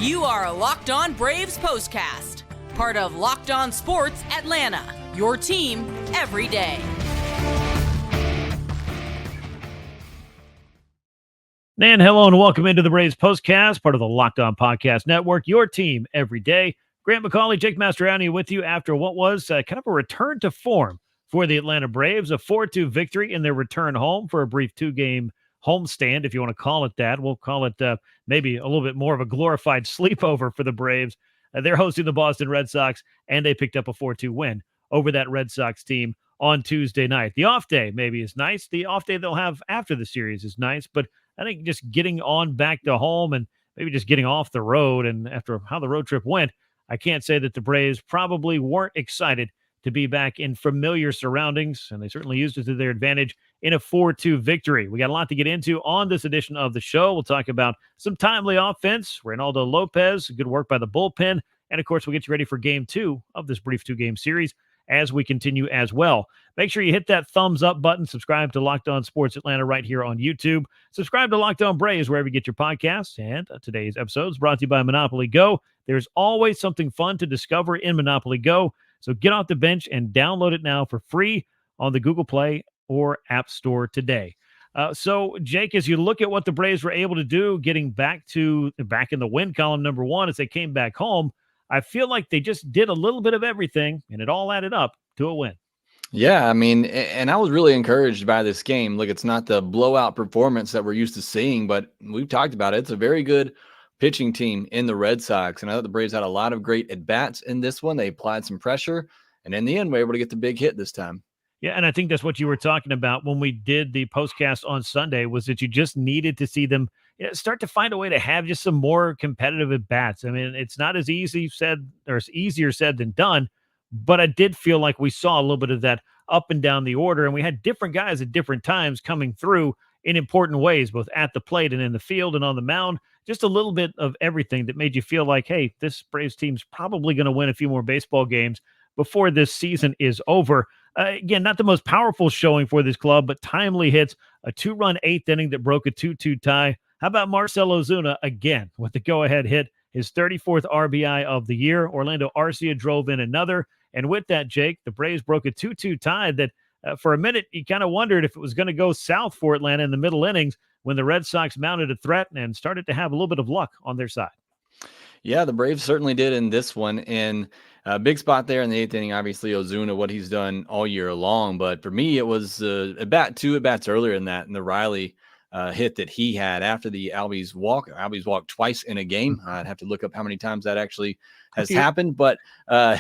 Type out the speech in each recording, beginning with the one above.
You are a Locked On Braves postcast, part of Locked On Sports Atlanta, your team every day. And hello and welcome into the Braves postcast, part of the Locked On Podcast Network, your team every day. Grant McAuley, Jake Mastroianni with you after what was kind of a return to form for the Atlanta Braves, a 4-2 victory in their return home for a brief two-game homestand, if you want to call it that. We'll call it maybe a little bit more of a glorified sleepover for the Braves. They're hosting the Boston Red Sox, and they picked up a 4-2 win over that Red Sox team on Tuesday night. The off day maybe is nice. The off day they'll have after the series is nice, but I think just getting on back to home and maybe just getting off the road, and after how the road trip went, I can't say that the Braves probably weren't excited to be back in familiar surroundings, and they certainly used it to their advantage in a 4-2 victory. We got a lot to get into on this edition of the show. We'll talk about some timely offense, Reynaldo Lopez, good work by the bullpen, and of course, we'll get you ready for game 2 of this brief 2-game series as we continue as well. Make sure you hit that thumbs up button, subscribe to Locked On Sports Atlanta right here on YouTube, subscribe to Locked On Braves wherever you get your podcasts, and today's episode is brought to you by Monopoly Go. There's always something fun to discover in Monopoly Go, so get off the bench and download it now for free on the Google Play or App Store today. So, Jake, as you look at what the Braves were able to do, getting back in the win column, number one, as they came back home, I feel like they just did a little bit of everything, and it all added up to a win. Yeah, I mean, and I was really encouraged by this game. Look, it's not the blowout performance that we're used to seeing, but we've talked about it. It's a very good pitching team in the Red Sox, and I thought the Braves had a lot of great at-bats in this one. They applied some pressure, and in the end, we were able to get the big hit this time. Yeah, and I think that's what you were talking about when we did the postcast on Sunday, was that you just needed to see them start to find a way to have just some more competitive at-bats. I mean, it's not as easier said than done, but I did feel like we saw a little bit of that up and down the order, and we had different guys at different times coming through in important ways, both at the plate and in the field and on the mound. Just a little bit of everything that made you feel like, hey, this Braves team's probably going to win a few more baseball games before this season is over. Again, not the most powerful showing for this club, but timely hits, a 2-run 8th inning that broke a 2-2 tie. How about Marcell Ozuna again with the go-ahead hit, his 34th RBI of the year? Orlando Arcia drove in another. And with that, Jake, the Braves broke a 2-2 tie that for a minute you kind of wondered if it was going to go south for Atlanta in the middle innings when the Red Sox mounted a threat and started to have a little bit of luck on their side. Yeah, the Braves certainly did in this one. And a big spot there in the 8th inning, obviously, Ozuna, what he's done all year long. But for me, it was two at-bats earlier in that, and the Riley hit that he had after the Albies walk. Albies walked twice in a game. I'd have to look up how many times that actually has happened. But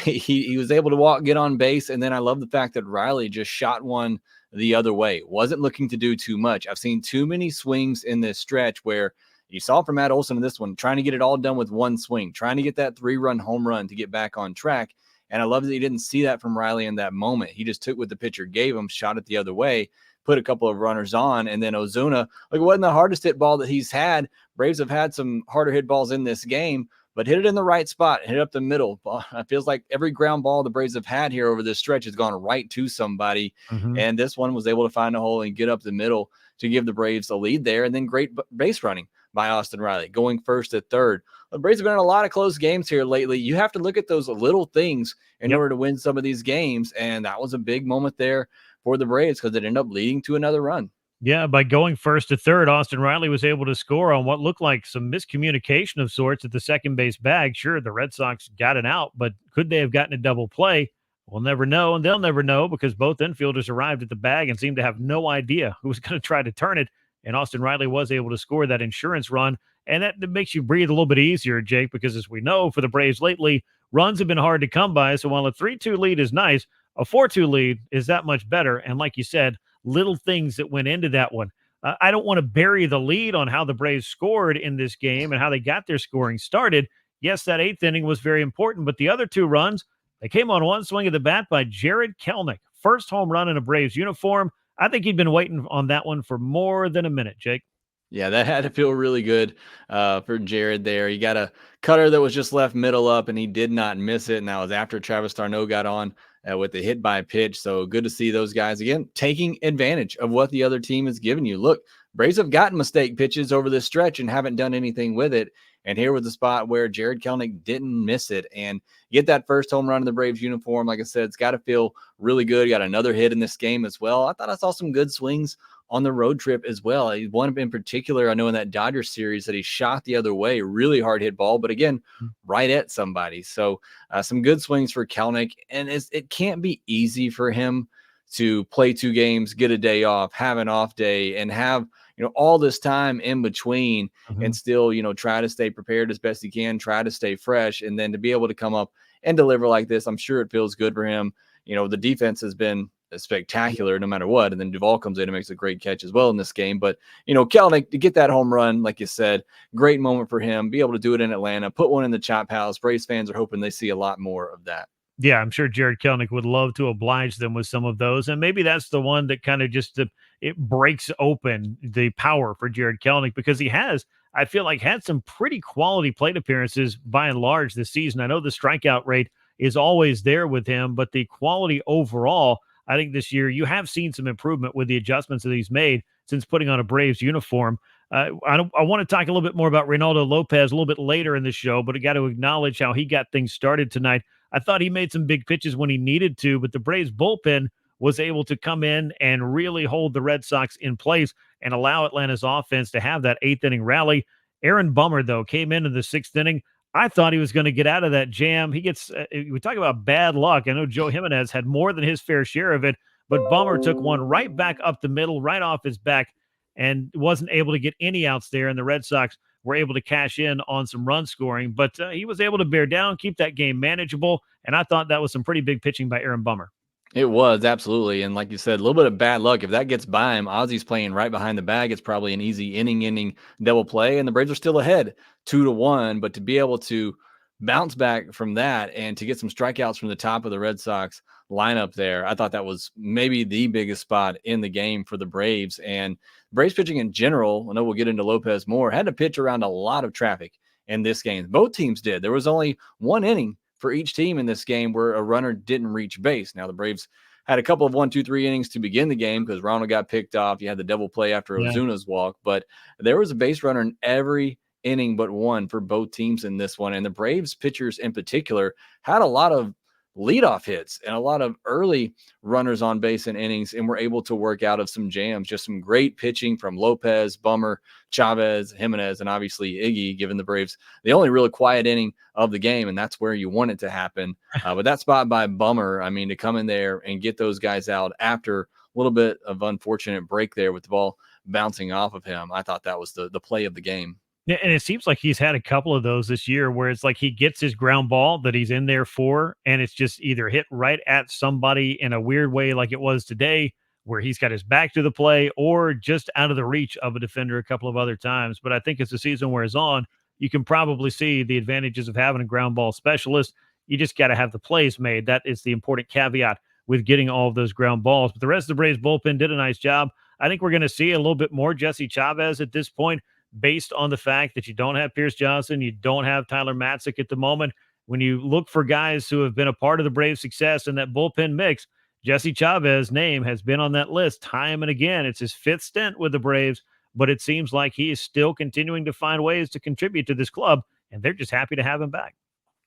he was able to get on base. And then I love the fact that Riley just shot one the other way. Wasn't looking to do too much. I've seen too many swings in this stretch where you saw from Matt Olson in this one, trying to get it all done with one swing, trying to get that 3-run home run to get back on track. And I love that you didn't see that from Riley in that moment. He just took what the pitcher gave him, shot it the other way, put a couple of runners on, and then Ozuna, it wasn't the hardest hit ball that he's had. Braves have had some harder hit balls in this game, but hit it in the right spot, hit up the middle. It feels like every ground ball the Braves have had here over this stretch has gone right to somebody, and this one was able to find a hole and get up the middle to give the Braves a lead there, and then great base running by Austin Riley, going first at third. The Braves have been in a lot of close games here lately. You have to look at those little things in order to win some of these games, and that was a big moment there for the Braves because it ended up leading to another run. Yeah, by going first to third, Austin Riley was able to score on what looked like some miscommunication of sorts at the second base bag. Sure, the Red Sox got it out, but could they have gotten a double play? We'll never know, and they'll never know because both infielders arrived at the bag and seemed to have no idea who was going to try to turn it. And Austin Riley was able to score that insurance run. And that makes you breathe a little bit easier, Jake, because as we know, for the Braves lately, runs have been hard to come by. So while a 3-2 lead is nice, a 4-2 lead is that much better. And like you said, little things that went into that one. I don't want to bury the lead on how the Braves scored in this game and how they got their scoring started. Yes, that 8th inning was very important, but the other 2 runs, they came on one swing of the bat by Jarred Kelenic. First home run in a Braves uniform. I think he'd been waiting on that one for more than a minute, Jake. Yeah, that had to feel really good for Jarred there. He got a cutter that was just left middle up, and he did not miss it. And that was after Travis d'Arnaud got on with the hit by pitch. So good to see those guys, again, taking advantage of what the other team has given you. Look, Braves have gotten mistake pitches over this stretch and haven't done anything with it. And here was the spot where Jarred Kelenic didn't miss it and get that first home run in the Braves uniform. Like I said, it's got to feel really good. Got another hit in this game as well. I thought I saw some good swings on the road trip as well. One in particular, I know in that Dodgers series that he shot the other way, really hard hit ball, but again, right at somebody. So some good swings for Kelenic, and it can't be easy for him to play 2 games, get a day off, have an off day, and have all this time in between and still try to stay prepared as best he can, try to stay fresh, and then to be able to come up and deliver like this, I'm sure it feels good for him. The defense has been spectacular no matter what, and then Duvall comes in and makes a great catch as well in this game. But Kelenic, to get that home run, like you said, great moment for him. Be able to do it in Atlanta, put one in the chop house. Braves fans are hoping they see a lot more of that. Yeah, I'm sure Jarred Kelenic would love to oblige them with some of those. And maybe that's the one that kind of just it breaks open the power for Jarred Kelenic, because he has, I feel like, had some pretty quality plate appearances by and large this season. I know the strikeout rate is always there with him, but the quality overall, I think this year you have seen some improvement with the adjustments that he's made since putting on a Braves uniform. I want to talk a little bit more about Reynaldo Lopez a little bit later in the show, but I got to acknowledge how he got things started tonight. I thought he made some big pitches when he needed to, but the Braves bullpen was able to come in and really hold the Red Sox in place and allow Atlanta's offense to have that 8th inning rally. Aaron Bummer, though, came into the 6th inning. I thought he was going to get out of that jam. He gets, we talk about bad luck. I know Joe Jimenez had more than his fair share of it, but Bummer took one right back up the middle, right off his back, and wasn't able to get any outs there. And the Red Sox were able to cash in on some run scoring, but he was able to bear down, keep that game manageable. And I thought that was some pretty big pitching by Aaron Bummer. It was, absolutely. And like you said, a little bit of bad luck. If that gets by him, Ozzy's playing right behind the bag. It's probably an easy inning double play, and the Braves are still ahead 2-1. But to be able to bounce back from that and to get some strikeouts from the top of the Red Sox lineup there, I thought that was maybe the biggest spot in the game for the Braves. And Braves pitching in general, I know we'll get into Lopez more, had to pitch around a lot of traffic in this game. Both teams did. There was only one inning for each team in this game where a runner didn't reach base. Now, the Braves had a couple of 1, 2, 3 innings to begin the game because Ronald got picked off. You had the double play after Ozuna's walk, but there was a base runner in every inning but one for both teams in this one. And the Braves pitchers in particular had a lot of leadoff hits and a lot of early runners on base in innings, and were able to work out of some jams. Just some great pitching from Lopez, Bummer, Chavez, Jimenez, and obviously Iggy, giving the Braves the only really quiet inning of the game, and that's where you want it to happen. But that spot by Bummer, I mean, to come in there and get those guys out after a little bit of unfortunate break there with the ball bouncing off of him, I thought that was the play of the game. Yeah, and it seems like he's had a couple of those this year where it's like he gets his ground ball that he's in there for, and it's just either hit right at somebody in a weird way like it was today, where he's got his back to the play, or just out of the reach of a defender a couple of other times. But I think as the season wears on, you can probably see the advantages of having a ground ball specialist. You just got to have the plays made. That is the important caveat with getting all of those ground balls. But the rest of the Braves bullpen did a nice job. I think we're going to see a little bit more Jesse Chavez at this point, based on the fact that you don't have Pierce Johnson, you don't have Tyler Matzik at the moment. When you look for guys who have been a part of the Braves' success in that bullpen mix, Jesse Chavez's name has been on that list time and again. It's his 5th stint with the Braves, but it seems like he is still continuing to find ways to contribute to this club, and they're just happy to have him back.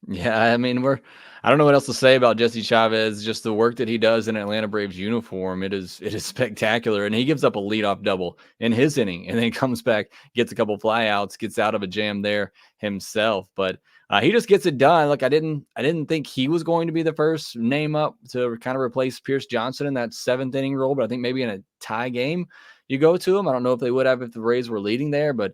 Yeah, I mean, I don't know what else to say about Jesse Chavez. Just the work that he does in Atlanta Braves uniform, it is spectacular. And he gives up a leadoff double in his inning, and then comes back, gets a couple flyouts, gets out of a jam there himself. But he just gets it done. Like I didn't think he was going to be the first name up to kind of replace Pierce Johnson in that 7th inning role, but I think maybe in a tie game you go to him. I don't know if they would have if the Braves were leading there, but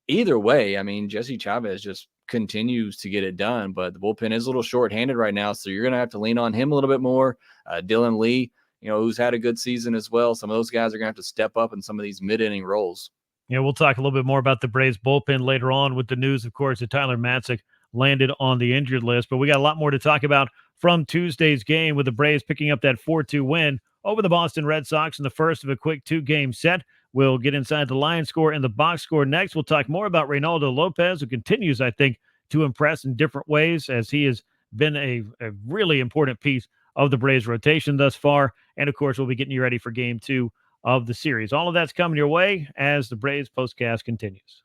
either way, I mean, Jesse Chavez just continues to get it done, but the bullpen is a little short-handed right now, so you're going to have to lean on him a little bit more. Dylan Lee, who's had a good season as well. Some of those guys are going to have to step up in some of these mid-inning roles. Yeah, we'll talk a little bit more about the Braves bullpen later on with the news, of course, that Tyler Matzik landed on the injured list, but we got a lot more to talk about from Tuesday's game with the Braves picking up that 4-2 win over the Boston Red Sox in the first of a quick 2-game set. We'll get inside the line score and the box score next. We'll talk more about Reynaldo Lopez, who continues, I think, to impress in different ways, as he has been a really important piece of the Braves rotation thus far. And, of course, we'll be getting you ready for Game 2 of the series. All of that's coming your way as the Braves postcast continues.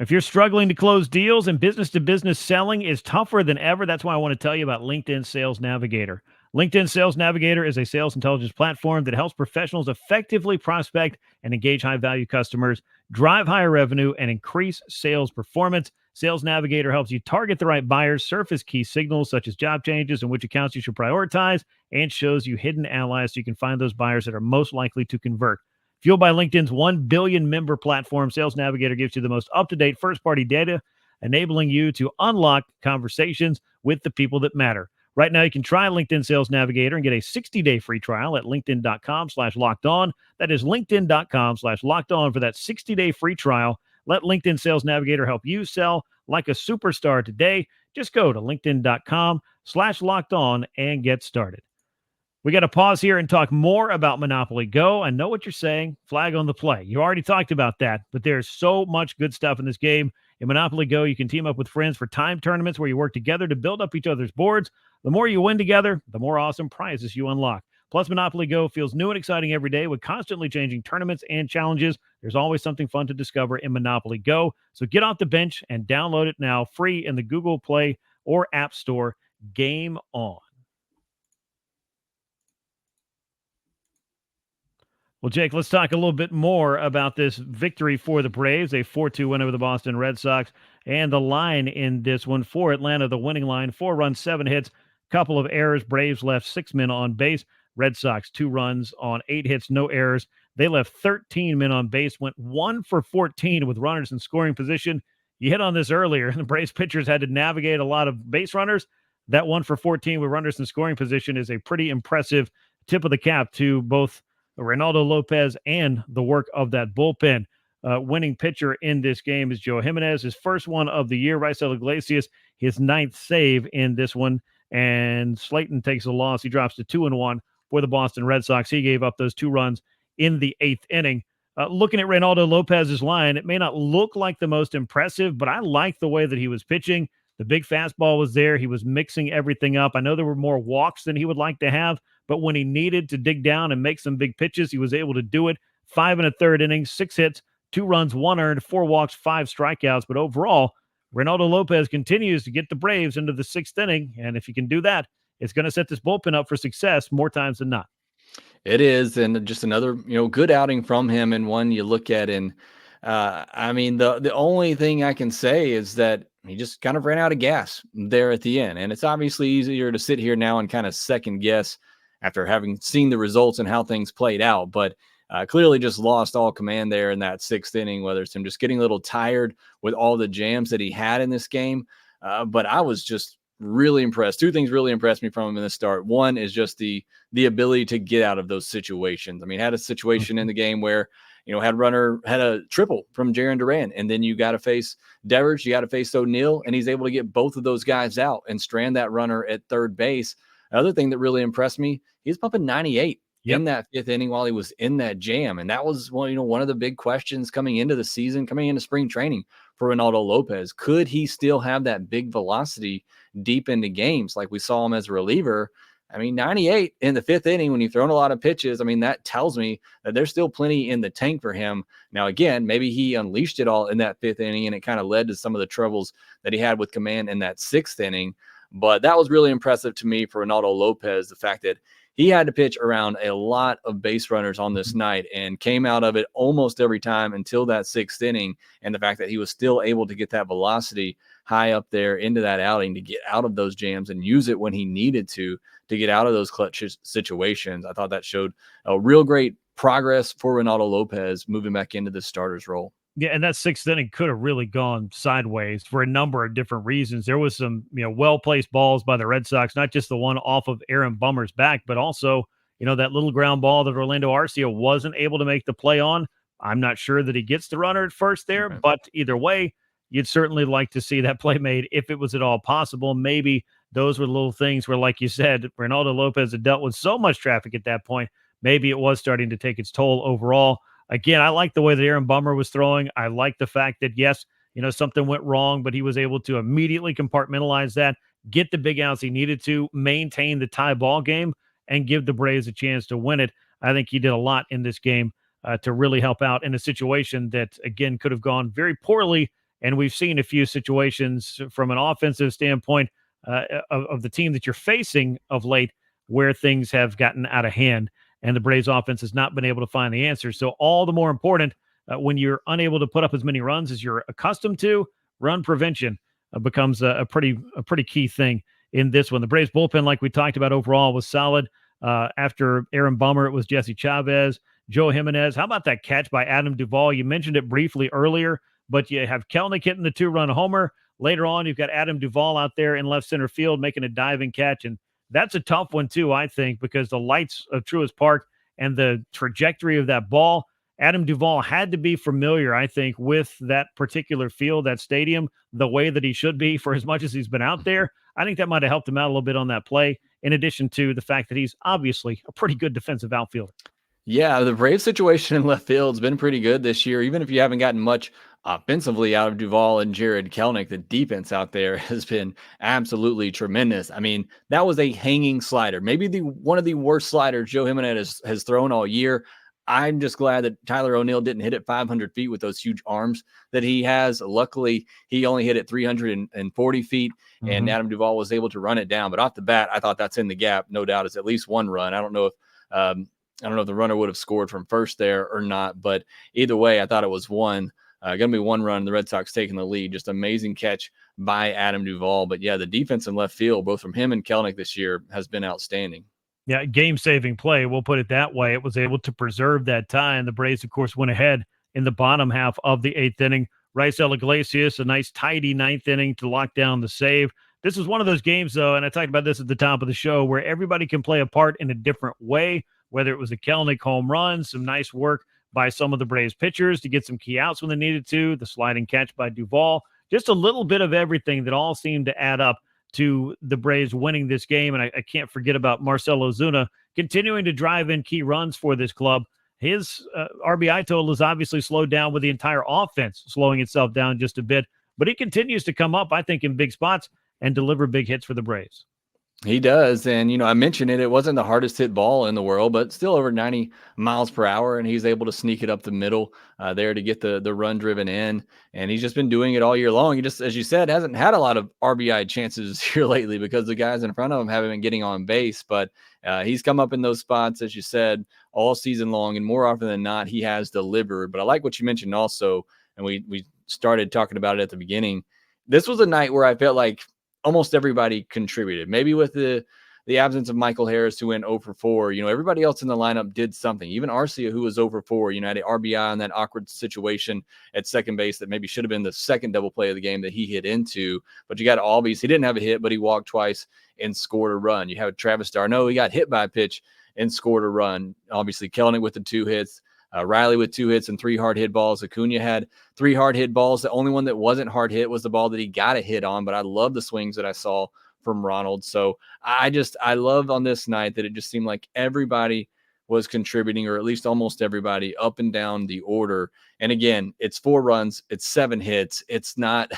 If you're struggling to close deals and business-to-business selling is tougher than ever, that's why I want to tell you about LinkedIn Sales Navigator. LinkedIn Sales Navigator is a sales intelligence platform that helps professionals effectively prospect and engage high-value customers, drive higher revenue, and increase sales performance. Sales Navigator helps you target the right buyers, surface key signals such as job changes and which accounts you should prioritize, and shows you hidden allies so you can find those buyers that are most likely to convert. Fueled by LinkedIn's 1 billion member platform, Sales Navigator gives you the most up-to-date first-party data, enabling you to unlock conversations with the people that matter. Right now, you can try LinkedIn Sales Navigator and get a 60-day free trial at linkedin.com/lockedon. That is linkedin.com/lockedon for that 60-day free trial. Let LinkedIn Sales Navigator help you sell like a superstar today. Just go to linkedin.com/lockedon and get started. We got to pause here and talk more about Monopoly Go. I know what you're saying. Flag on the play. You already talked about that, but there's so much good stuff in this game. In Monopoly Go, you can team up with friends for time tournaments where you work together to build up each other's boards. The more you win together, the more awesome prizes you unlock. Plus, Monopoly Go feels new and exciting every day with constantly changing tournaments and challenges. There's always something fun to discover in Monopoly Go. So get off the bench and download it now, free in the Google Play or App Store. Game on. Well, Jake, let's talk a little bit more about this victory for the Braves, a 4-2 win over the Boston Red Sox, and the line in this one for Atlanta, the winning line, 4 runs, 7 hits, couple of errors. Braves left 6 men on base. Red Sox, 2 runs on 8 hits, no errors. They left 13 men on base, went 1 for 14 with runners in scoring position. You hit on this earlier. The Braves pitchers had to navigate a lot of base runners. That 1 for 14 with runners in scoring position is a pretty impressive tip of the cap to both Reynaldo Lopez and the work of that bullpen. Winning pitcher in this game is Joe Jimenez, his first one of the year. Raisel Iglesias, his 9th save in this one. And Slayton takes a loss. He drops to 2-1 for the Boston Red Sox. He gave up those 2 runs in the 8th inning. Looking at Reynaldo Lopez's line, it may not look like the most impressive, but I like the way that he was pitching. The big fastball was there. He was mixing everything up. I know there were more walks than he would like to have, but when he needed to dig down and make some big pitches, he was able to do it. 5 1/3 innings, 6 hits, 2 runs, 1 earned, 4 walks, 5 strikeouts. But overall, Reynaldo Lopez continues to get the Braves into the 6th inning. And if you can do that, it's going to set this bullpen up for success more times than not. It is. And just another, good outing from him. And one you look at and the only thing I can say is that he just kind of ran out of gas there at the end. And it's obviously easier to sit here now and kind of second guess after having seen the results and how things played out. But clearly just lost all command there in that 6th inning, whether it's him just getting a little tired with all the jams that he had in this game. But I was just really impressed. 2 things really impressed me from him in the start. One is just the ability to get out of those situations. I mean, had a situation in the game where, had a triple from Jarred Kelenic, and then you got to face Devers, you got to face O'Neill, and he's able to get both of those guys out and strand that runner at third base. Another thing that really impressed me, he's pumping 98 in that 5th inning while he was in that jam. And that was one of the big questions coming into the season, coming into spring training for Reynaldo Lopez. Could he still have that big velocity deep into games like we saw him as a reliever? I mean, 98 in the 5th inning when you've thrown a lot of pitches, I mean, that tells me that there's still plenty in the tank for him. Now, again, maybe he unleashed it all in that 5th inning and it kind of led to some of the troubles that he had with command in that 6th inning. But that was really impressive to me for Reynaldo Lopez, the fact that he had to pitch around a lot of base runners on this night and came out of it almost every time until that 6th inning. And the fact that he was still able to get that velocity high up there into that outing to get out of those jams and use it when he needed to get out of those clutch situations. I thought that showed a real great progress for Reynaldo Lopez moving back into the starter's role. Yeah, and that 6th inning could have really gone sideways for a number of different reasons. There was some, well-placed balls by the Red Sox, not just the one off of Aaron Bummer's back, but also, that little ground ball that Orlando Arcia wasn't able to make the play on. I'm not sure that he gets the runner at first there, but either way, you'd certainly like to see that play made if it was at all possible. Maybe those were little things where, like you said, Reynaldo Lopez had dealt with so much traffic at that point. Maybe it was starting to take its toll overall. Again, I like the way that Aaron Bummer was throwing. I like the fact that, yes, something went wrong, but he was able to immediately compartmentalize that, get the big outs he needed to, maintain the tie ball game, and give the Braves a chance to win it. I think he did a lot in this game to really help out in a situation that, again, could have gone very poorly And we've seen a few situations from an offensive standpoint of the team that you're facing of late where things have gotten out of hand and the Braves offense has not been able to find the answers. So all the more important when you're unable to put up as many runs as you're accustomed to, run prevention becomes a pretty key thing in this one. The Braves bullpen, like we talked about overall, was solid. After Aaron Bummer, it was Jesse Chavez, Joe Jimenez. How about that catch by Adam Duvall? You mentioned it briefly earlier, but you have Kelenic hitting the 2-run homer. Later on, you've got Adam Duvall out there in left center field making a diving catch. And that's a tough one, too, I think, because the lights of Truist Park and the trajectory of that ball, Adam Duvall had to be familiar, I think, with that particular field, that stadium, the way that he should be for as much as he's been out there. I think that might have helped him out a little bit on that play, in addition to the fact that he's obviously a pretty good defensive outfielder. Yeah, the Braves situation in left field's been pretty good this year. Even if you haven't gotten much offensively out of Duvall and Jarred Kelenic, the defense out there has been absolutely tremendous. I mean, that was a hanging slider, maybe one of the worst sliders Joe Jimenez has thrown all year. I'm just glad that Tyler O'Neill didn't hit it 500 feet with those huge arms that he has. Luckily, he only hit it 340 feet, and Adam Duvall was able to run it down. But off the bat, I thought that's in the gap. No doubt it's at least one run. I don't know if the runner would have scored from first there or not, but either way, I thought it was one. Going to be one run, the Red Sox taking the lead. Just amazing catch by Adam Duvall. But yeah, the defense in left field, both from him and Kelenic this year, has been outstanding. Yeah, game-saving play, we'll put it that way. It was able to preserve that tie, and the Braves, of course, went ahead in the bottom half of the 8th inning. Raisel Iglesias, a nice, tidy 9th inning to lock down the save. This is one of those games, though, and I talked about this at the top of the show, where everybody can play a part in a different way, whether it was a Kelenic home run, some nice work by some of the Braves pitchers to get some key outs when they needed to, the sliding catch by Duvall, just a little bit of everything that all seemed to add up to the Braves winning this game. And I can't forget about Marcell Ozuna continuing to drive in key runs for this club. His RBI total is obviously slowed down with the entire offense slowing itself down just a bit, but he continues to come up, I think, in big spots and deliver big hits for the Braves. He does. And, I mentioned it wasn't the hardest hit ball in the world, but still over 90 miles per hour. And he's able to sneak it up the middle there to get the run driven in. And he's just been doing it all year long. He just, as you said, hasn't had a lot of RBI chances here lately because the guys in front of him haven't been getting on base. But he's come up in those spots, as you said, all season long. And more often than not, he has delivered. But I like what you mentioned also, and we started talking about it at the beginning. This was a night where I felt like almost everybody contributed. Maybe with the absence of Michael Harris, who went 0 for 4, everybody else in the lineup did something. Even Arcia, who was 0 for 4, had an RBI in that awkward situation at second base that maybe should have been the second double play of the game that he hit into. But you got Albies. He didn't have a hit, but he walked twice and scored a run. You have Travis d'Arnaud. He got hit by a pitch and scored a run. Obviously, Kelenic with the 2 hits. Riley with 2 hits and 3 hard hit balls. Acuna had 3 hard hit balls. The only one that wasn't hard hit was the ball that he got a hit on, but I love the swings that I saw from Ronald. So I love on this night that it just seemed like everybody was contributing, or at least almost everybody, up and down the order. And again, it's 4 runs, it's 7 hits. It's not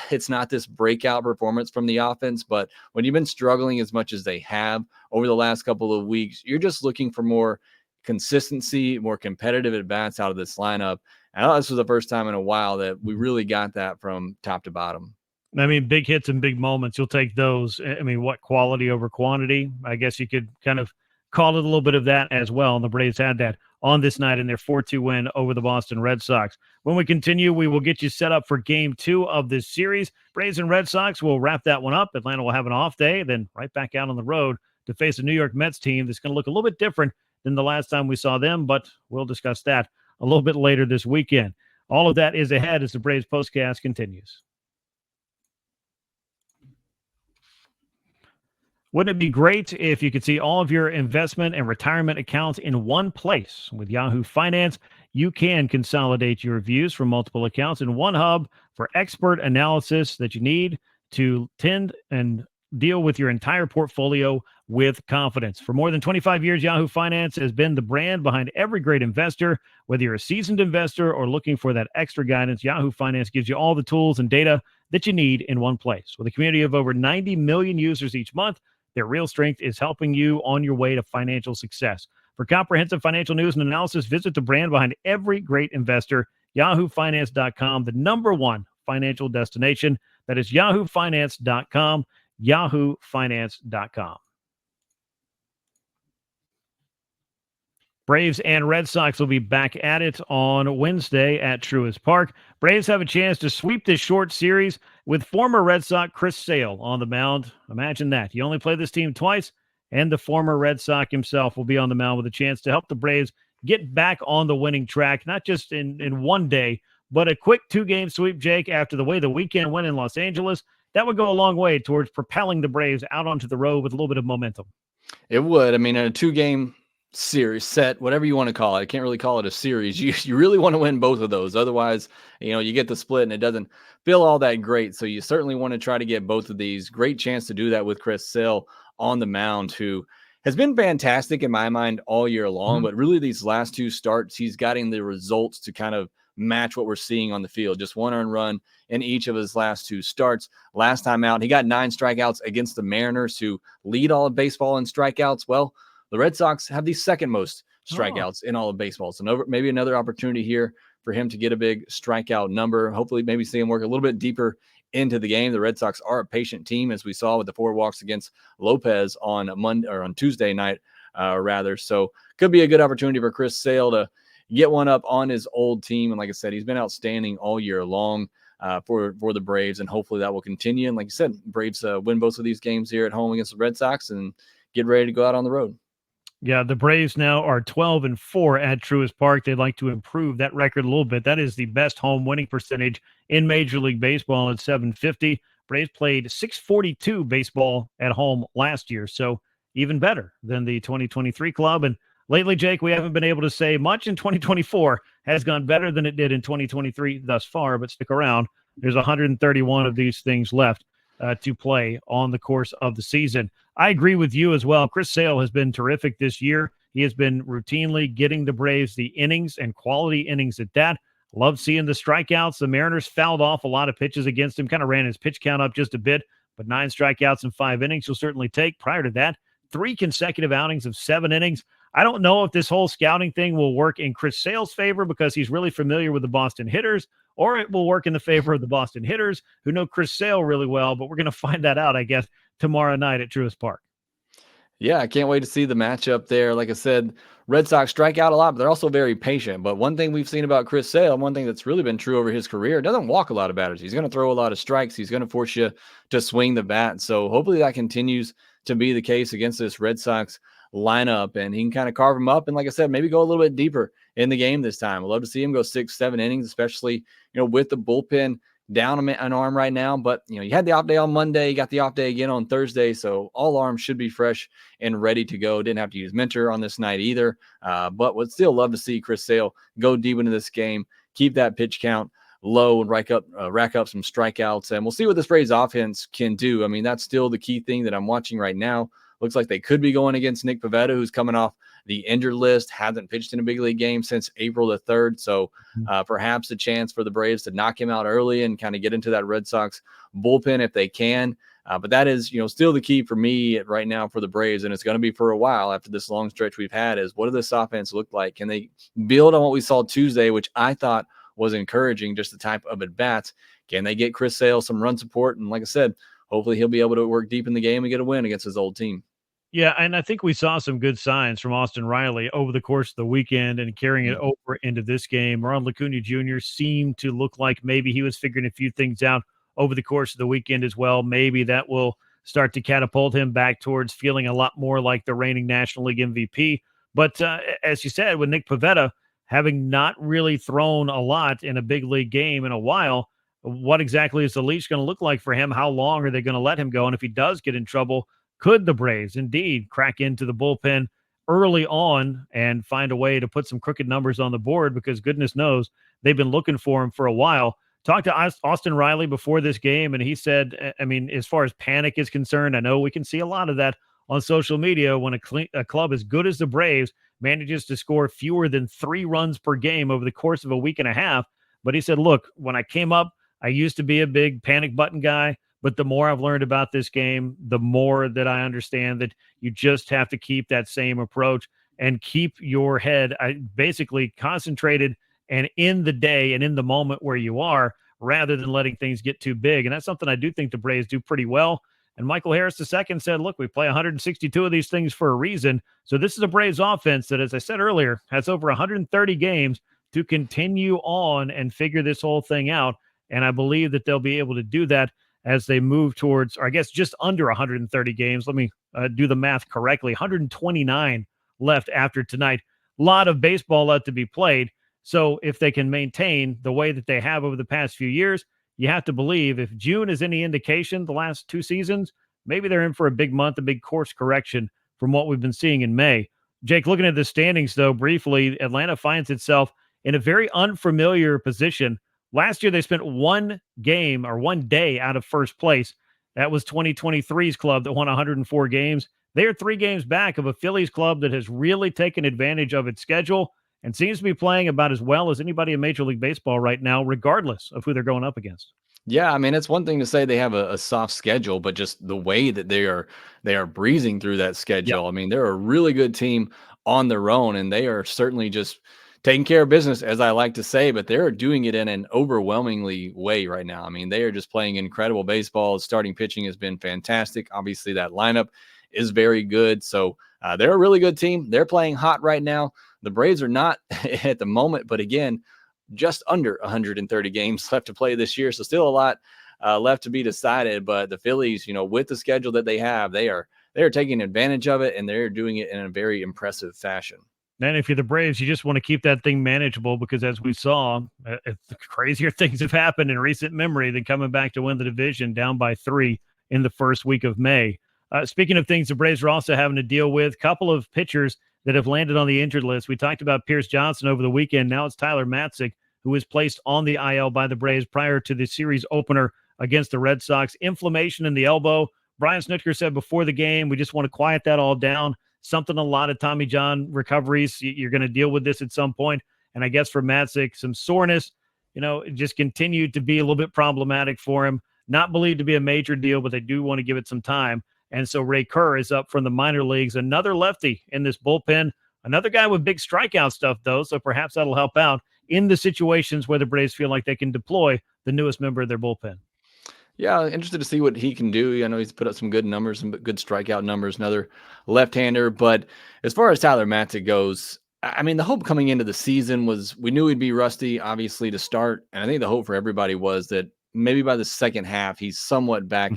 this breakout performance from the offense, but when you've been struggling as much as they have over the last couple of weeks, you're just looking for more consistency, more competitive at-bats out of this lineup. I know this was the first time in a while that we really got that from top to bottom. I mean, big hits and big moments, you'll take those. I mean, what quality over quantity? I guess you could kind of call it a little bit of that as well. And the Braves had that on this night in their 4-2 win over the Boston Red Sox. When we continue, we will get you set up for game 2 of this series. Braves and Red Sox will wrap that one up. Atlanta will have an off day, then right back out on the road to face a New York Mets team that's going to look a little bit different than the last time we saw them, but we'll discuss that a little bit later this weekend. All of that is ahead as the Braves postcast continues. Wouldn't it be great if you could see all of your investment and retirement accounts in one place? With Yahoo Finance, you can consolidate your views from multiple accounts in one hub for expert analysis that you need to tend and deal with your entire portfolio with confidence. For more than 25 years, Yahoo Finance has been the brand behind every great investor. Whether you're a seasoned investor or looking for that extra guidance, Yahoo Finance gives you all the tools and data that you need in one place. With a community of over 90 million users each month, their real strength is helping you on your way to financial success. For comprehensive financial news and analysis, visit the brand behind every great investor, yahoofinance.com, the #1 financial destination. That is yahoofinance.com, yahoofinance.com. Braves and Red Sox will be back at it on Wednesday at Truist Park. Braves have a chance to sweep this short series with former Red Sox Chris Sale on the mound. Imagine that. You only play this team twice, and the former Red Sox himself will be on the mound with a chance to help the Braves get back on the winning track, not just in one day, but a quick 2-game sweep, Jake, after the way the weekend went in Los Angeles. That would go a long way towards propelling the Braves out onto the road with a little bit of momentum. It would. I mean, in a 2-game series set, whatever you want to call it, I can't really call it a series. You really want to win both of those. Otherwise, you get the split and it doesn't feel all that great. So you certainly want to try to get both of these. Great chance to do that with Chris Sale on the mound, who has been fantastic in my mind all year long. But really these last 2 starts, he's gotten the results to kind of match what we're seeing on the field. Just 1 earned run in each of his last 2 starts. Last time out, he got 9 strikeouts against the Mariners, who lead all of baseball in strikeouts. Well, the Red Sox have the second most strikeouts in all of baseball. So maybe another opportunity here for him to get a big strikeout number. Hopefully maybe see him work a little bit deeper into the game. The Red Sox are a patient team, as we saw with the 4 walks against Lopez on Tuesday night, rather. So could be a good opportunity for Chris Sale to get one up on his old team. And like I said, he's been outstanding all year long for the Braves, and hopefully that will continue. And like you said, Braves win both of these games here at home against the Red Sox and get ready to go out on the road. Yeah, the Braves now are 12-4 at Truist Park. They'd like to improve that record a little bit. That is the best home winning percentage in Major League Baseball at .750. Braves played .642 baseball at home last year, so even better than the 2023 club. And lately, Jake, we haven't been able to say much in 2024 has gone better than it did in 2023 thus far, but stick around. There's 131 of these things left to play on the course of the season. I agree with you as well. Chris Sale has been terrific this year. He has been routinely getting the Braves the innings, and quality innings at that. Love seeing the strikeouts. The Mariners fouled off a lot of pitches against him, kind of ran his pitch count up just a bit, but 9 strikeouts in 5 innings you'll certainly take. Prior to that, 3 consecutive outings of 7 innings. I don't know if this whole scouting thing will work in Chris Sale's favor because he's really familiar with the Boston hitters, or it will work in the favor of the Boston hitters who know Chris Sale really well, but we're going to find that out, I guess, tomorrow night at Truist Park. Yeah, I can't wait to see the matchup there. Like I said, Red Sox strike out a lot, but they're also very patient. But one thing we've seen about Chris Sale, one thing that's really been true over his career, doesn't walk a lot of batters. He's going to throw a lot of strikes. He's going to force you to swing the bat. So hopefully that continues to be the case against this Red Sox lineup, and he can kind of carve them up. And like I said, maybe go a little bit deeper in the game this time. I'd love to see him go 6-7 innings, especially, with the bullpen down an arm right now. But, you had the off day on Monday, you got the off day again on Thursday. So all arms should be fresh and ready to go. Didn't have to use Mentor on this night either. But would still love to see Chris Sale go deep into this game, keep that pitch count low and rack up some strikeouts. And we'll see what this Braves offense can do. I mean, that's still the key thing that I'm watching right now. Looks like they could be going against Nick Pivetta, who's coming off the injured list, hasn't pitched in a big league game since April the 3rd. So perhaps a chance for the Braves to knock him out early and kind of get into that Red Sox bullpen if they can. But that is, still the key for me right now for the Braves. And it's going to be for a while after this long stretch we've had, is what does this offense look like? Can they build on what we saw Tuesday, which I thought was encouraging, just the type of at-bats? Can they get Chris Sale some run support? And like I said, hopefully he'll be able to work deep in the game and get a win against his old team. Yeah, and I think we saw some good signs from Austin Riley over the course of the weekend and carrying it over into this game. Ronald Acuna Jr. seemed to look like maybe he was figuring a few things out over the course of the weekend as well. Maybe that will start to catapult him back towards feeling a lot more like the reigning National League MVP. But as you said, with Nick Pivetta having not really thrown a lot in a big league game in a while, what exactly is the leash going to look like for him? How long are they going to let him go? And if he does get in trouble, could the Braves indeed crack into the bullpen early on and find a way to put some crooked numbers on the board? Because goodness knows they've been looking for him for a while. Talked to Austin Riley before this game, and he said, I mean, as far as panic is concerned, I know we can see a lot of that on social media when a club as good as the Braves manages to score fewer than 3 runs per game over the course of a week and a half. But he said, look, when I came up, I used to be a big panic button guy. But the more I've learned about this game, the more that I understand that you just have to keep that same approach and keep your head basically concentrated and in the day and in the moment where you are, rather than letting things get too big. And that's something I do think the Braves do pretty well. And Michael Harris II said, look, we play 162 of these things for a reason. So this is a Braves offense that, as I said earlier, has over 130 games to continue on and figure this whole thing out. And I believe that they'll be able to do that as they move towards, or I guess just under 130 games. Let me do the math correctly. 129 left after tonight. A lot of baseball left to be played. So if they can maintain the way that they have over the past few years, you have to believe if June is any indication, the last 2 seasons, maybe they're in for a big month, a big course correction from what we've been seeing in May. Jake, looking at the standings, though, briefly, Atlanta finds itself in a very unfamiliar position. Last year, they spent one game or one day out of first place. That was 2023's club that won 104 games. They are 3 games back of a Phillies club that has really taken advantage of its schedule and seems to be playing about as well as anybody in Major League Baseball right now, regardless of who they're going up against. Yeah, I mean, it's one thing to say they have a soft schedule, but just the way that they are breezing through that schedule. Yep. I mean, they're a really good team on their own, and they are certainly just taking care of business, as I like to say, but they're doing it in an overwhelmingly way right now. I mean, they are just playing incredible baseball. Starting pitching has been fantastic. Obviously, that lineup is very good. So they're a really good team. They're playing hot right now. The Braves are not at the moment, but again, just under 130 games left to play this year. So still a lot left to be decided. But the Phillies, with the schedule that they have, they are taking advantage of it, and they're doing it in a very impressive fashion. And if you're the Braves, you just want to keep that thing manageable because, as we saw, crazier things have happened in recent memory than coming back to win the division down by 3 in the first week of May. Speaking of things the Braves are also having to deal with, a couple of pitchers that have landed on the injured list. We talked about Pierce Johnson over the weekend. Now it's Tyler Matzik, who was placed on the IL by the Braves prior to the series opener against the Red Sox. Inflammation in the elbow. Brian Snitker said before the game, we just want to quiet that all down. Something a lot of Tommy John recoveries. You're going to deal with this at some point. And I guess for Matzik, some soreness, it just continued to be a little bit problematic for him. Not believed to be a major deal, but they do want to give it some time. And so Ray Kerr is up from the minor leagues, another lefty in this bullpen, another guy with big strikeout stuff, though. So perhaps that'll help out in the situations where the Braves feel like they can deploy the newest member of their bullpen. Yeah, interested to see what he can do. I know he's put up some good numbers, some good strikeout numbers, another left-hander. But as far as Tyler Matzik goes, I mean, the hope coming into the season was we knew he'd be rusty, obviously, to start. And I think the hope for everybody was that maybe by the second half, he's somewhat back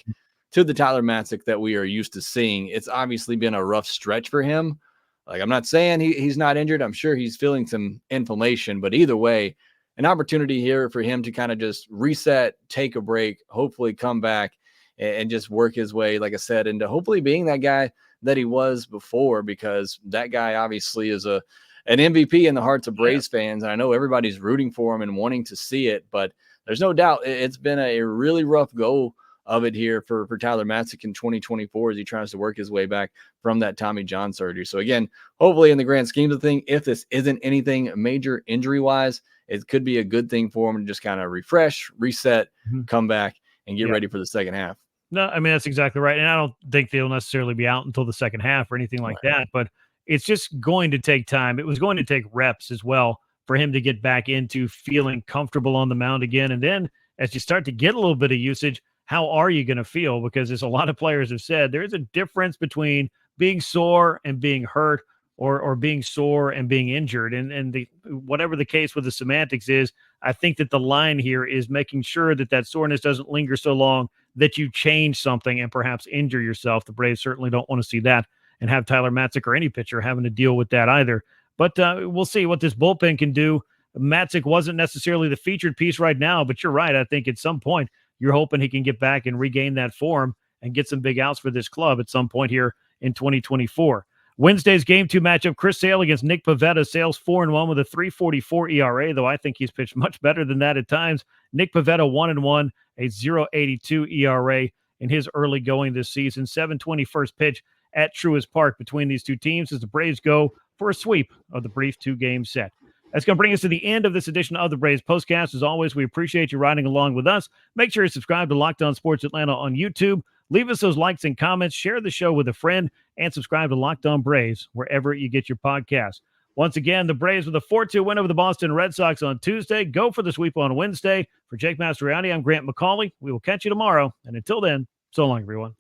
to the Tyler Matzik that we are used to seeing. It's obviously been a rough stretch for him. Like, I'm not saying he's not injured. I'm sure he's feeling some inflammation, but either way, an opportunity here for him to kind of just reset, take a break, hopefully come back and just work his way, like I said, into hopefully being that guy that he was before, because that guy obviously is an MVP in the hearts of Braves fans. And I know everybody's rooting for him and wanting to see it, but there's no doubt it's been a really rough go of it here for Tyler Matzik in 2024 as he tries to work his way back from that Tommy John surgery. So again, hopefully in the grand scheme of the thing, if this isn't anything major injury-wise, it could be a good thing for him to just kind of refresh, reset, come back, and get ready for the second half. No, I mean, that's exactly right. And I don't think they'll necessarily be out until the second half or anything like that, but it's just going to take time. It was going to take reps as well for him to get back into feeling comfortable on the mound again. And then as you start to get a little bit of usage, how are you going to feel? Because as a lot of players have said, there's a difference between being sore and being hurt, or being sore and being injured. And whatever the case with the semantics is, I think that the line here is making sure that soreness doesn't linger so long that you change something and perhaps injure yourself. The Braves certainly don't want to see that and have Tyler Matzik or any pitcher having to deal with that either. But we'll see what this bullpen can do. Matzik wasn't necessarily the featured piece right now, but you're right. I think at some point you're hoping he can get back and regain that form and get some big outs for this club at some point here in 2024. Wednesday's Game 2 matchup, Chris Sale against Nick Pivetta. Sale's 4-1 with a 3.44 ERA, though I think he's pitched much better than that at times. Nick Pivetta 1-1, a 0.82 ERA in his early going this season. 7:20 first pitch at Truist Park between these two teams as the Braves go for a sweep of the brief 2-game set. That's going to bring us to the end of this edition of the Braves Postcast. As always, we appreciate you riding along with us. Make sure you subscribe to Locked On Sports Atlanta on YouTube. Leave us those likes and comments. Share the show with a friend and subscribe to Locked On Braves wherever you get your podcasts. Once again, the Braves with a 4-2 win over the Boston Red Sox on Tuesday. Go for the sweep on Wednesday. For Jake Mastroianni, I'm Grant McAuley. We will catch you tomorrow. And until then, so long, everyone.